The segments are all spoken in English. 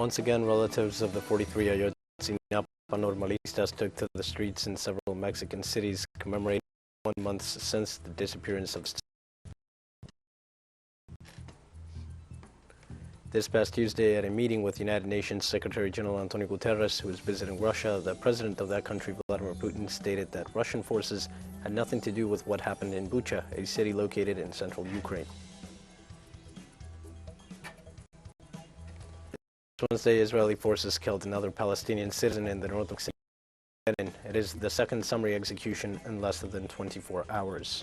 Once again, relatives of the 43 Ayotzinapa normalistas took to the streets in several Mexican cities commemorating 1 month since the disappearance of This past Tuesday, at a meeting with United Nations Secretary General Antonio Guterres, who was visiting Russia, the president of that country, Vladimir Putin, stated that Russian forces had nothing to do with what happened in Bucha, a city located in central Ukraine. Wednesday, Israeli forces killed another Palestinian citizen in the north of Jenin. It is the second summary execution in less than 24 hours.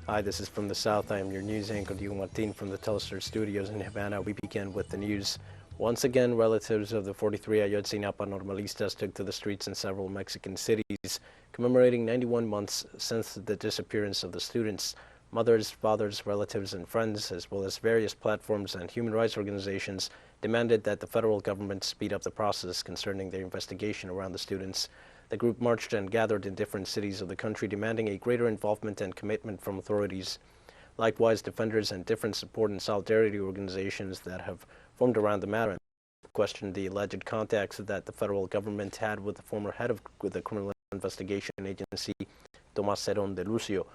Hi, this is From the South. I am your news anchor, Diego Martin, from the Telestar Studios in Havana. We begin with the news. Once again, relatives of the 43 Ayotzinapa normalistas took to the streets in several Mexican cities, commemorating 91 months since the disappearance of the students. Mothers, fathers, relatives, and friends, as well as various platforms and human rights organizations, demanded that the federal government speed up the process concerning their investigation around the students. The group marched and gathered in different cities of the country, demanding a greater involvement and commitment from authorities. Likewise, defenders and different support and solidarity organizations that have formed around the matter questioned the alleged contacts that the federal government had with the former head of the Criminal Investigation Agency, Tomás Cerón de Lucio.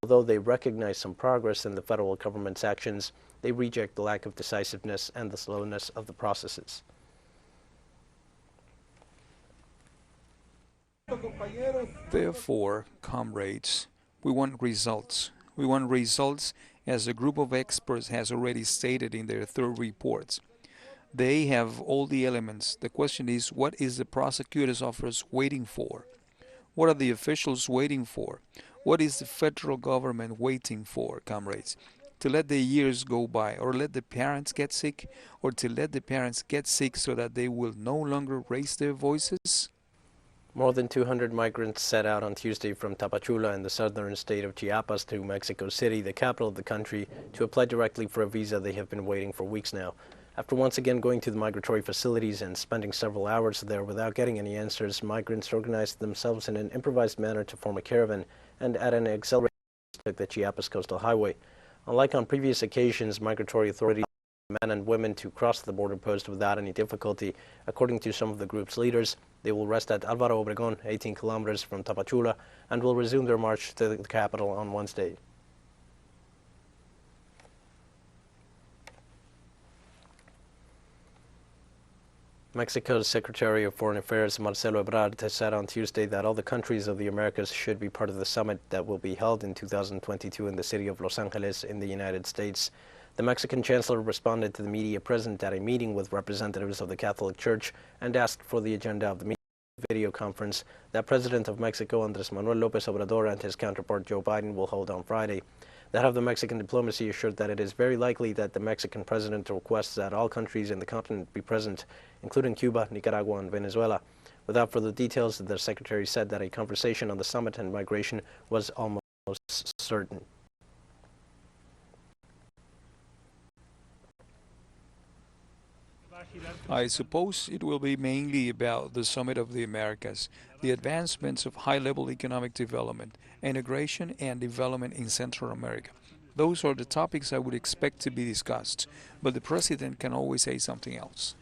Although they recognize some progress in the federal government's actions, they reject the lack of decisiveness and the slowness of the processes. Therefore, comrades, we want results. We want results, as a group of experts has already stated in their third reports. They have all the elements. The question is, what is the prosecutor's office waiting for? What are the officials waiting for? What is the federal government waiting for, comrades? To let the years go by, or let the parents get sick, or to let the parents get sick so that they will no longer raise their voices? More than 200 migrants set out on Tuesday from Tapachula in the southern state of Chiapas to Mexico City, the capital of the country, to apply directly for a visa they have been waiting for weeks now. After once again going to the migratory facilities and spending several hours there without getting any answers, migrants organized themselves in an improvised manner to form a caravan and at an accelerated pace took the Chiapas Coastal Highway. Unlike on previous occasions, migratory authorities men and women to cross the border post without any difficulty. According to some of the group's leaders, they will rest at Álvaro Obregón, 18 kilometers from Tapachula, and will resume their march to the capital on Wednesday. Mexico's Secretary of Foreign Affairs, Marcelo Ebrard, has said on Tuesday that all the countries of the Americas should be part of the summit that will be held in 2022 in the city of Los Angeles in the United States. The Mexican chancellor responded to the media present at a meeting with representatives of the Catholic Church and asked for the agenda of the video conference that President of Mexico, Andrés Manuel López Obrador, and his counterpart Joe Biden will hold on Friday. The head of the Mexican diplomacy assured that it is very likely that the Mexican president requests that all countries in the continent be present, including Cuba, Nicaragua, and Venezuela. Without further details, the secretary said that a conversation on the summit and migration was almost certain. I suppose it will be mainly about the Summit of the Americas, the advancements of high-level economic development, integration and development in Central America. Those are the topics I would expect to be discussed, but the president can always say something else.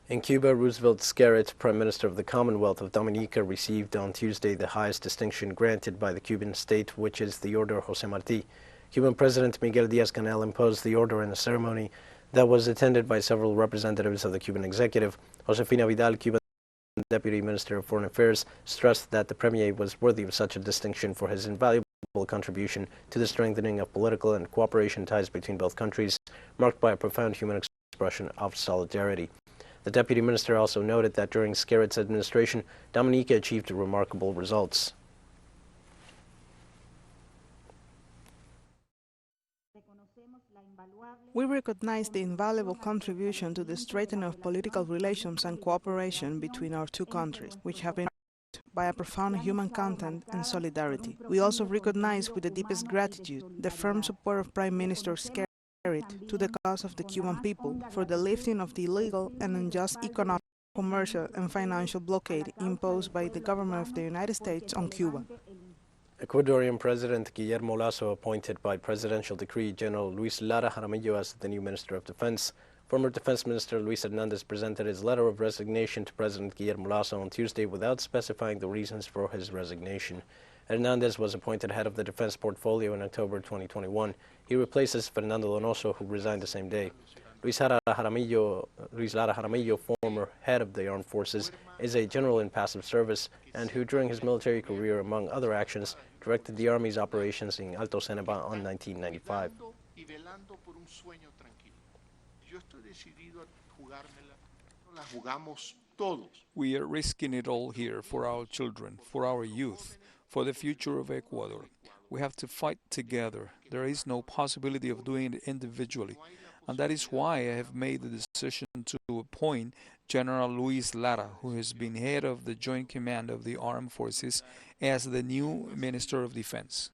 In Cuba, Roosevelt Skerrit, Prime Minister of the Commonwealth of Dominica, received on Tuesday the highest distinction granted by the Cuban state, which is the Order José Martí. Cuban President Miguel Díaz-Canel imposed the order in a ceremony that was attended by several representatives of the Cuban executive. Josefina Vidal, Cuban Deputy Minister of Foreign Affairs, stressed that the Premier was worthy of such a distinction for his invaluable contribution to the strengthening of political and cooperation ties between both countries, marked by a profound human expression of solidarity. The Deputy Minister also noted that during Skerrit's administration, Dominica achieved remarkable results. We recognize the invaluable contribution to the strengthening of political relations and cooperation between our two countries, which have been marked by a profound human content and solidarity. We also recognize with the deepest gratitude the firm support of Prime Minister Skerrit to the cause of the Cuban people for the lifting of the illegal and unjust economic, commercial and financial blockade imposed by the government of the United States on Cuba. Ecuadorian President Guillermo Lasso appointed by presidential decree General Luis Lara Jaramillo as the new Minister of Defense. Former Defense Minister Luis Hernandez presented his letter of resignation to President Guillermo Lasso on Tuesday without specifying the reasons for his resignation. Hernandez was appointed head of the defense portfolio in October 2021. He replaces Fernando Donoso, who resigned the same day. Luis Lara Jaramillo, former head of the armed forces, is a general in passive service and who, during his military career, among other actions, directed the Army's operations in Alto Ceneba on 1995. We are risking it all here for our children, for our youth, for the future of Ecuador. We have to fight together. There is no possibility of doing it individually. And that is why I have made the decision to appoint General Luis Lara, who has been head of the Joint Command of the Armed Forces, as the new Minister of Defense.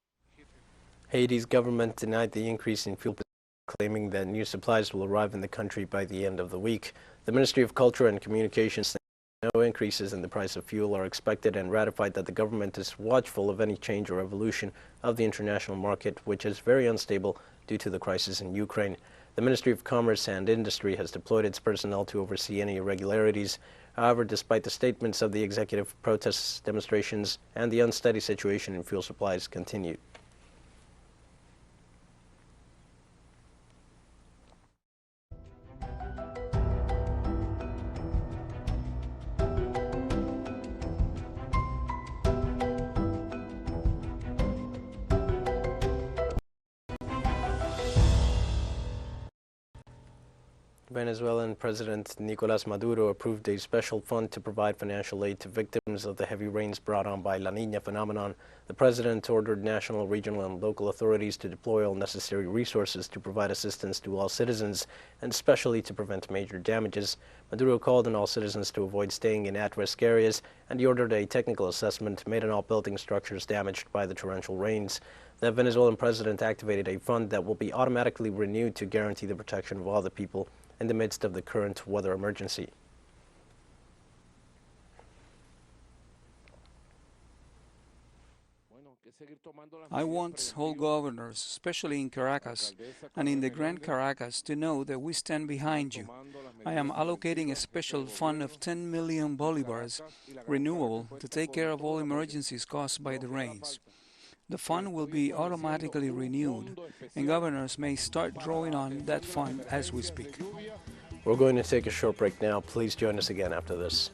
Haiti's government denied the increase in fuel, claiming that new supplies will arrive in the country by the end of the week. The Ministry of Culture and Communications said no increases in the price of fuel are expected and ratified that the government is watchful of any change or evolution of the international market, which is very unstable due to the crisis in Ukraine. The Ministry of Commerce and Industry has deployed its personnel to oversee any irregularities. However, despite the statements of the executive, protests, demonstrations, and the unsteady situation in fuel supplies continue. Venezuelan President Nicolás Maduro approved a special fund to provide financial aid to victims of the heavy rains brought on by La Niña phenomenon. The president ordered national, regional, and local authorities to deploy all necessary resources to provide assistance to all citizens, and especially to prevent major damages. Maduro called on all citizens to avoid staying in at-risk areas, and he ordered a technical assessment made on all building structures damaged by the torrential rains. The Venezuelan president activated a fund that will be automatically renewed to guarantee the protection of all the people in the midst of the current weather emergency. I want all governors, especially in Caracas and in the Grand Caracas, to know that we stand behind you. I am allocating a special fund of 10 million bolivars, renewable, to take care of all emergencies caused by the rains. The fund will be automatically renewed, and governors may start drawing on that fund as we speak. We're going to take a short break now. Please join us again after this.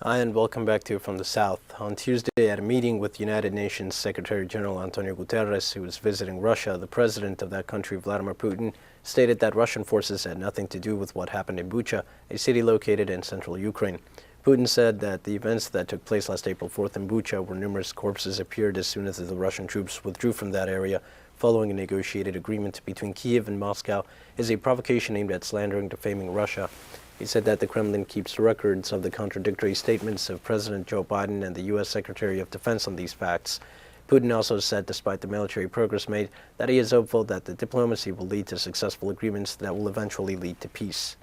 Hi, and welcome back to From the South. On Tuesday, at a meeting with United Nations Secretary General Antonio Guterres, who was visiting Russia, the president of that country, Vladimir Putin, stated that Russian forces had nothing to do with what happened in Bucha, a city located in central Ukraine. Putin said that the events that took place last April 4th in Bucha, where numerous corpses appeared as soon as the Russian troops withdrew from that area following a negotiated agreement between Kiev and Moscow, is a provocation aimed at slandering, defaming Russia. He said that the Kremlin keeps records of the contradictory statements of President Joe Biden and the U.S. Secretary of Defense on these facts. Putin also said, despite the military progress made, that he is hopeful that the diplomacy will lead to successful agreements that will eventually lead to peace.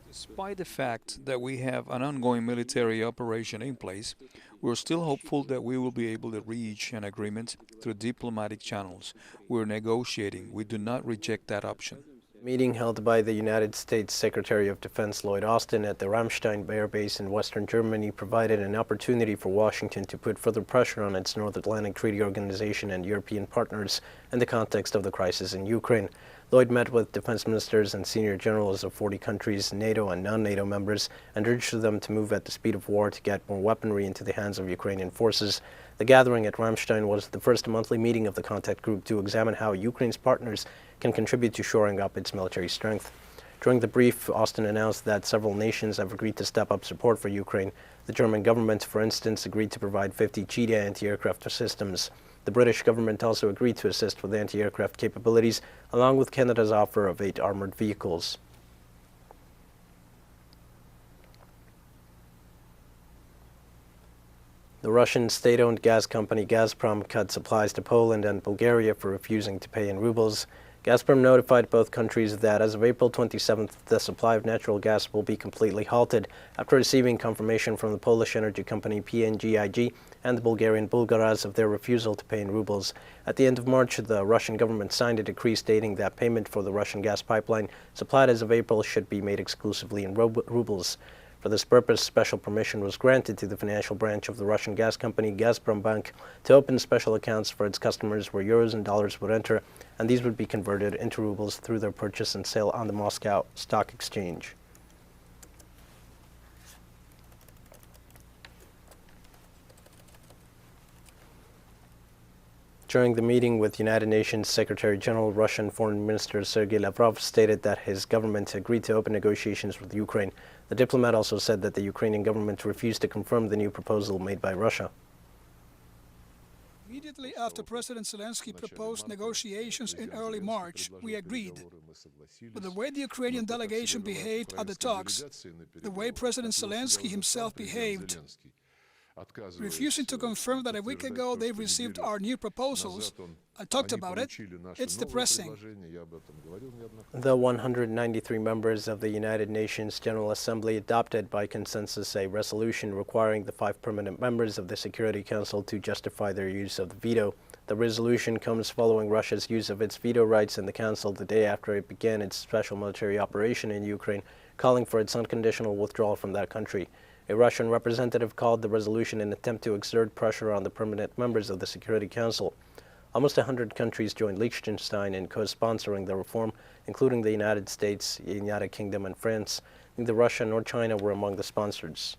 Despite the fact that we have an ongoing military operation in place, we're still hopeful that we will be able to reach an agreement through diplomatic channels. We're negotiating. We do not reject that option. A meeting held by the United States Secretary of Defense Lloyd Austin at the Ramstein Air Base in western Germany provided an opportunity for Washington to put further pressure on its North Atlantic Treaty Organization and European partners in the context of the crisis in Ukraine. Lloyd met with defense ministers and senior generals of 40 countries, NATO and non-NATO members, and urged them to move at the speed of war to get more weaponry into the hands of Ukrainian forces. The gathering at Ramstein was the first monthly meeting of the contact group to examine how Ukraine's partners can contribute to shoring up its military strength. During the brief, Austin announced that several nations have agreed to step up support for Ukraine. The German government, for instance, agreed to provide 50 Cheetah anti-aircraft systems. The British government also agreed to assist with anti-aircraft capabilities, along with Canada's offer of 8 armored vehicles. The Russian state-owned gas company Gazprom cut supplies to Poland and Bulgaria for refusing to pay in rubles. Gazprom notified both countries that as of April 27th, the supply of natural gas will be completely halted after receiving confirmation from the Polish energy company PNGIG and the Bulgarian Bulgaraz of their refusal to pay in rubles. At the end of March, the Russian government signed a decree stating that payment for the Russian gas pipeline supplied as of April should be made exclusively in rubles. For this purpose, special permission was granted to the financial branch of the Russian gas company Gazprombank to open special accounts for its customers where euros and dollars would enter, and these would be converted into rubles through their purchase and sale on the Moscow Stock Exchange. During the meeting with United Nations Secretary-General, Russian Foreign Minister Sergei Lavrov stated that his government agreed to open negotiations with Ukraine. The diplomat also said that the Ukrainian government refused to confirm the new proposal made by Russia. Immediately after President Zelensky proposed negotiations in early March, we agreed. But the way the Ukrainian delegation behaved at the talks, the way President Zelensky himself behaved, refusing to confirm that a week ago they received our new proposals and talked about it, it's depressing. The 193 members of the United Nations General Assembly adopted by consensus a resolution requiring the 5 permanent members of the Security Council to justify their use of the veto. The resolution comes following Russia's use of its veto rights in the Council the day after it began its special military operation in Ukraine, calling for its unconditional withdrawal from that country. A Russian representative called the resolution an attempt to exert pressure on the permanent members of the Security Council. Almost 100 countries joined Liechtenstein in co-sponsoring the reform, including the United States, the United Kingdom, and France. Neither Russia nor China were among the sponsors.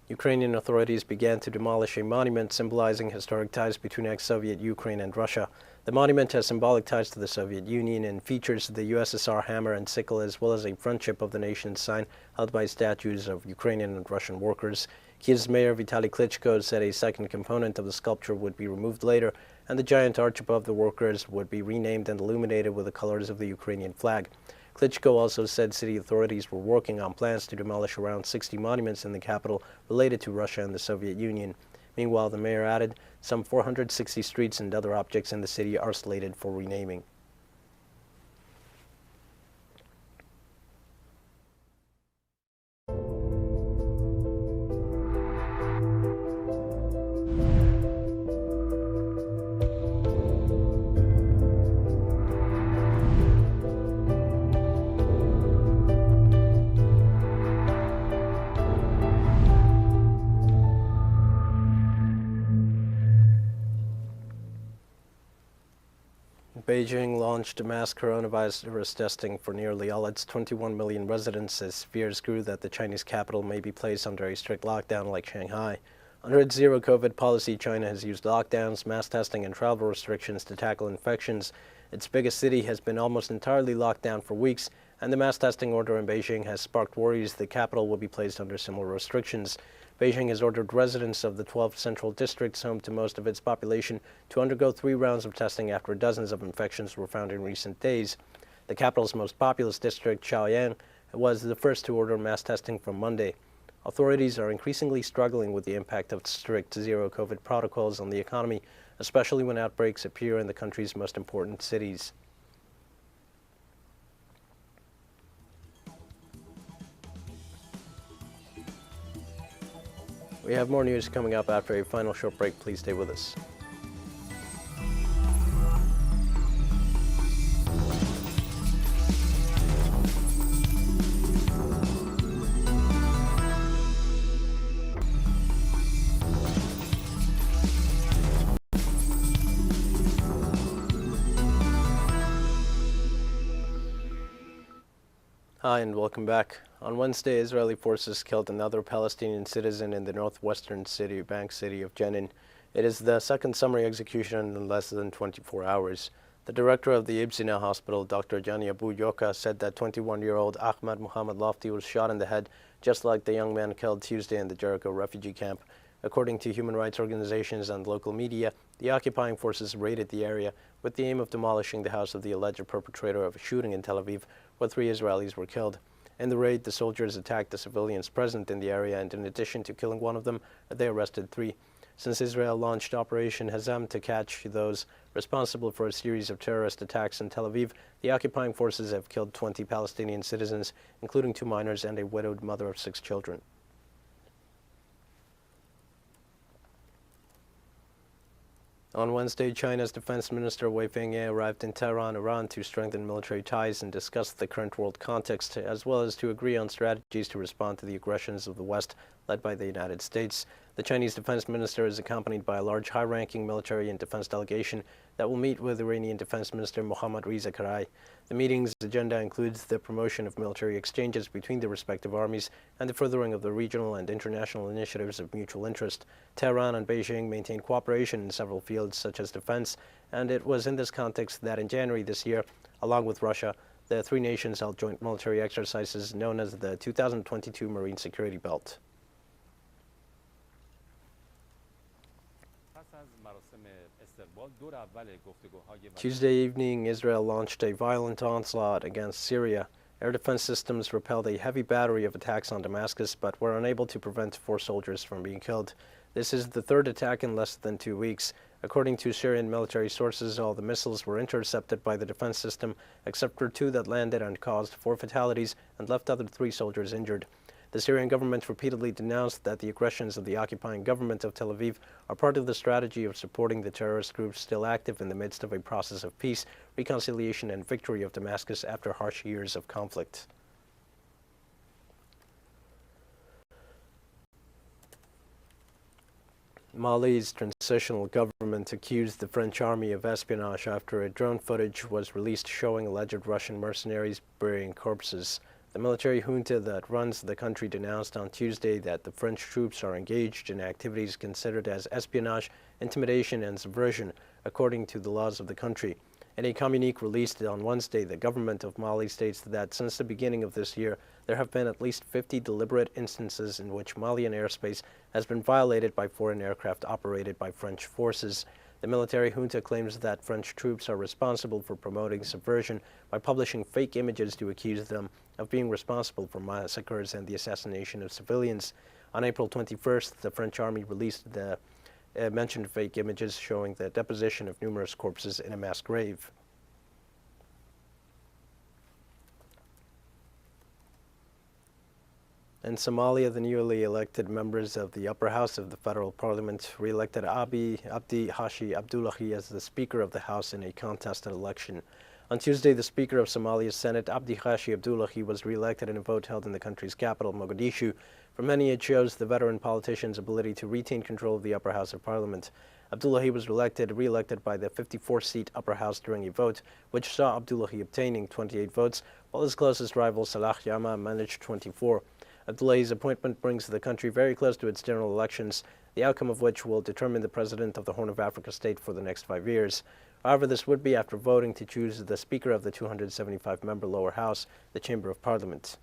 Ukrainian authorities began to demolish a monument symbolizing historic ties between ex-Soviet Ukraine and Russia. The monument has symbolic ties to the Soviet Union and features the USSR hammer and sickle as well as a friendship of the nations sign held by statues of Ukrainian and Russian workers. Kiev's mayor Vitaly Klitschko said a second component of the sculpture would be removed later and the giant arch above the workers would be renamed and illuminated with the colors of the Ukrainian flag. Klitschko also said city authorities were working on plans to demolish around 60 monuments in the capital related to Russia and the Soviet Union. Meanwhile, the mayor added, some 460 streets and other objects in the city are slated for renaming. Beijing launched mass coronavirus testing for nearly all its 21 million residents as fears grew that the Chinese capital may be placed under a strict lockdown like Shanghai. Under its zero-COVID policy, China has used lockdowns, mass testing, and travel restrictions to tackle infections. Its biggest city has been almost entirely locked down for weeks, and the mass testing order in Beijing has sparked worries the capital will be placed under similar restrictions. Beijing has ordered residents of the 12 central districts, home to most of its population, to undergo 3 rounds of testing after dozens of infections were found in recent days. The capital's most populous district, Chaoyang, was the first to order mass testing from Monday. Authorities are increasingly struggling with the impact of strict zero-COVID protocols on the economy, especially when outbreaks appear in the country's most important cities. We have more news coming up after a final short break. Please stay with us. Hi and welcome back. On Wednesday, Israeli forces killed another Palestinian citizen in the northwestern bank city of Jenin. It is the second summary execution in less than 24 hours. The director of the Ibsina hospital, Dr. Jani Abu Yoka, said that 21-year-old Ahmad Muhammad Lofti was shot in the head, just like the young man killed Tuesday in the Jericho refugee camp. According to human rights organizations and local media, the occupying forces raided the area with the aim of demolishing the house of the alleged perpetrator of a shooting in Tel Aviv, where 3 Israelis were killed. In the raid, the soldiers attacked the civilians present in the area, and in addition to killing one of them, they arrested 3. Since Israel launched Operation Hazam to catch those responsible for a series of terrorist attacks in Tel Aviv, the occupying forces have killed 20 Palestinian citizens, including 2 minors and a widowed mother of 6 children. On Wednesday, China's Defense Minister Wei Fenghe arrived in Tehran, Iran, to strengthen military ties and discuss the current world context, as well as to agree on strategies to respond to the aggressions of the West, led by the United States. The Chinese Defense Minister is accompanied by a large high-ranking military and defense delegation that will meet with Iranian Defense Minister Mohammad Reza Karai. The meeting's agenda includes the promotion of military exchanges between the respective armies and the furthering of the regional and international initiatives of mutual interest. Tehran and Beijing maintain cooperation in several fields such as defense, and it was in this context that in January this year, along with Russia, the 3 nations held joint military exercises known as the 2022 Marine Security Belt. Tuesday evening, Israel launched a violent onslaught against Syria. Air defense systems repelled a heavy battery of attacks on Damascus, but were unable to prevent 4 soldiers from being killed. This is the 3rd attack in less than 2 weeks. According to Syrian military sources, all the missiles were intercepted by the defense system, except for 2 that landed and caused 4 fatalities and left other 3 soldiers injured. The Syrian government repeatedly denounced that the aggressions of the occupying government of Tel Aviv are part of the strategy of supporting the terrorist groups still active in the midst of a process of peace, reconciliation, and victory of Damascus after harsh years of conflict. Mali's transitional government accused the French army of espionage after a drone footage was released showing alleged Russian mercenaries burying corpses. The military junta that runs the country denounced on Tuesday that the French troops are engaged in activities considered as espionage, intimidation, and subversion, according to the laws of the country. In a communique released on Wednesday, the government of Mali states that since the beginning of this year, there have been at least 50 deliberate instances in which Malian airspace has been violated by foreign aircraft operated by French forces. The military junta claims that French troops are responsible for promoting subversion by publishing fake images to accuse them of being responsible for massacres and the assassination of civilians. On April 21st, the French army released the mentioned fake images showing the deposition of numerous corpses in a mass grave. In Somalia, the newly elected members of the upper house of the federal parliament re-elected Abdi Hashi Abdullahi as the Speaker of the House in a contested election. On Tuesday, the Speaker of Somalia's Senate, Abdi Hashi Abdullahi, was re-elected in a vote held in the country's capital, Mogadishu. For many, it shows the veteran politician's ability to retain control of the upper house of parliament. Abdullahi was re-elected by the 54-seat upper house during a vote, which saw Abdullahi obtaining 28 votes, while his closest rival, Salah Jama, managed 24. Abdullahi's appointment brings the country very close to its general elections, the outcome of which will determine the president of the Horn of Africa state for the next 5 years. However, this would be after voting to choose the Speaker of the 275-member lower house, the Chamber of Parliament.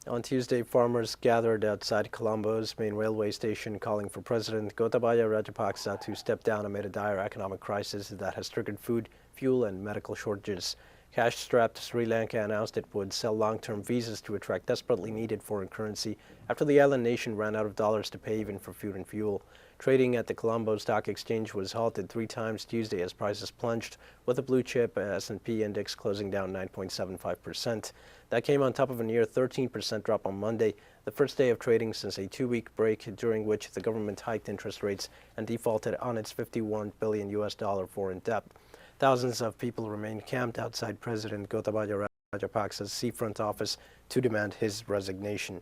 On Tuesday, farmers gathered outside Colombo's main railway station calling for President Gotabaya Rajapaksa to step down amid a dire economic crisis that has triggered food, fuel, and medical shortages. Cash-strapped Sri Lanka announced it would sell long-term visas to attract desperately needed foreign currency after the island nation ran out of dollars to pay even for food and fuel. Trading at the Colombo Stock Exchange was halted 3 times Tuesday as prices plunged, with the blue-chip S&P index closing down 9.75%. That came on top of a near 13% drop on Monday, the first day of trading since a 2-week break during which the government hiked interest rates and defaulted on its $51 billion foreign debt. Thousands of people remain camped outside President Gotabaya Rajapaksa's seafront office to demand his resignation.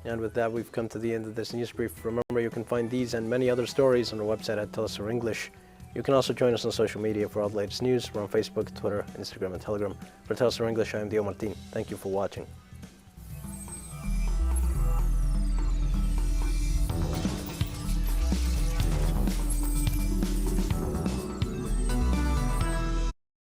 And with that, we've come to the end of this news brief. Remember, you can find these and many other stories on our website at Telesur English. You can also join us on social media for all the latest news. We're on Facebook, Twitter, Instagram, and Telegram. For Telstar English, I am Dio Martin. Thank you for watching.